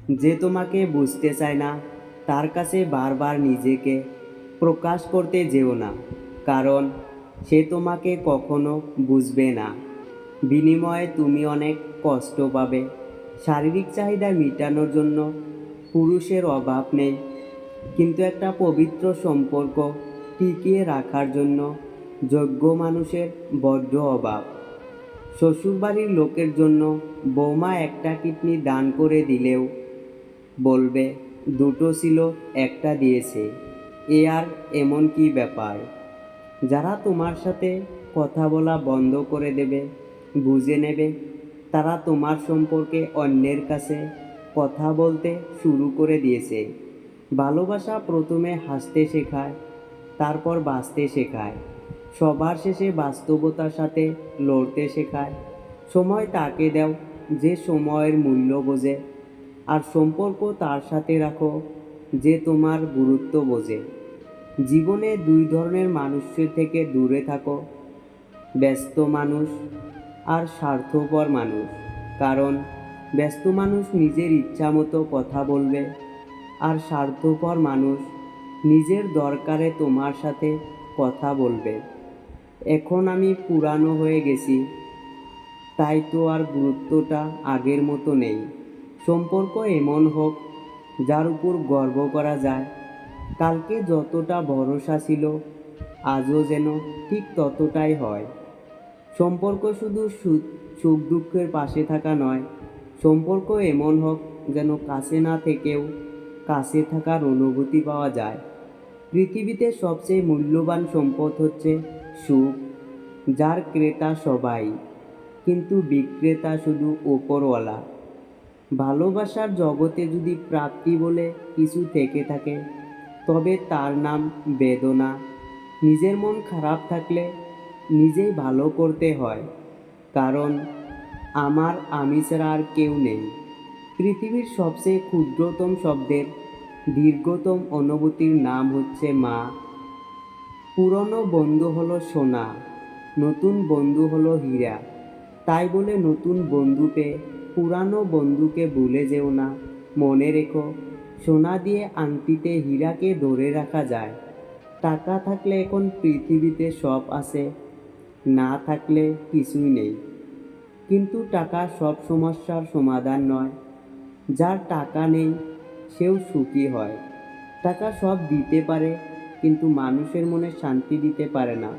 যে তোমাকে বুঝতে চায় না তার কাছে বারবার নিজেকে প্রকাশ করতে যেও না, কারণ সে তোমাকে কখনো বুঝবে না। বিনিময়ে তুমি অনেক কষ্ট পাবে। শারীরিক চাহিদা মেটানোর জন্য পুরুষের অভাব নেই, কিন্তু একটা পবিত্র সম্পর্ক টিকিয়ে রাখার জন্য যোগ্য মানুষের বড্ড অভাব। শ্বশুরবাড়ির লোকের জন্য বৌমা একটা কিডনি দান করে দিলেও বলবে দুটো ছিল, একটা দিয়েছে, এ আর এমন কি ব্যাপার। যারা তোমার সাথে কথা বলা বন্ধ করে দেবে, বুঝে নেবে তারা তোমার সম্পর্কে অন্যের কাছে কথা বলতে শুরু করে দিয়েছে। ভালোবাসা প্রথমে হাসতে শেখায়, তারপর বাঁচতে শেখায়, সবার শেষে বাস্তবতার সাথে লড়তে শেখায়। সময় তাকে দাও যে সময়ের মূল্য বোঝে, আর সম্পর্ক তার সাথে রাখো যে তোমার গুরুত্ব বোঝে। জীবনে দুই ধরনের মানুষের থেকে দূরে থাকো, ব্যস্ত মানুষ আর স্বার্থপর মানুষ। কারণ ব্যস্ত মানুষ নিজের ইচ্ছা মতো কথা বলবে, আর স্বার্থপর মানুষ নিজের দরকারে তোমার সাথে কথা বলবে। এখন আমি পুরানো হয়ে গেছি, তাই তো আর গুরুত্বটা আগের মতো নেই। সম্পর্ক এমন হোক যার উপর গর্ব করা যায়। কালকে যতটা ভরসা ছিল আজও যেন ঠিক ততটাই হয়। সম্পর্ক শুধু সুখ দুঃখের পাশে থাকা নয়, সম্পর্ক এমন হোক যেন কাছে না থেকেও কাছে থাকার অনুভূতি পাওয়া যায়। পৃথিবীতে সবচেয়ে মূল্যবান সম্পদ হচ্ছে সুখ, যার ক্রেতা সবাই, কিন্তু বিক্রেতা শুধু ওপরওয়ালা। ভালোবাসার জগতে যদি প্রাপ্তি বলে কিছু থেকে থাকে, তবে তার নাম বেদনা। নিজের মন খারাপ থাকলে নিজেই ভালো করতে হয়, কারণ আমি ছাড়া আর কেউ নেই। পৃথিবীর সবচেয়ে ক্ষুদ্রতম শব্দের দীর্ঘতম অনুভূতির নাম হচ্ছে মা। পুরনো বন্ধু হলো সোনা, নতুন বন্ধু হলো হীরা। তাই বলে নতুন বন্ধু পেয়ে পুরানো বন্ধুকে ভুলে যেও না। মনে রেখো, সোনা দিয়ে আংটিতে হীরাকে ধরে রাখা যায়। টাকা থাকলে এখন পৃথিবীতে সব আছে, না থাকলে কিছুই নেই। কিন্তু টাকা সব সমস্যার সমাধান নয়। যার টাকা নেই সেও সুখী হয়। টাকা সব দিতে পারে, কিন্তু মানুষের মনে শান্তি দিতে পারে না।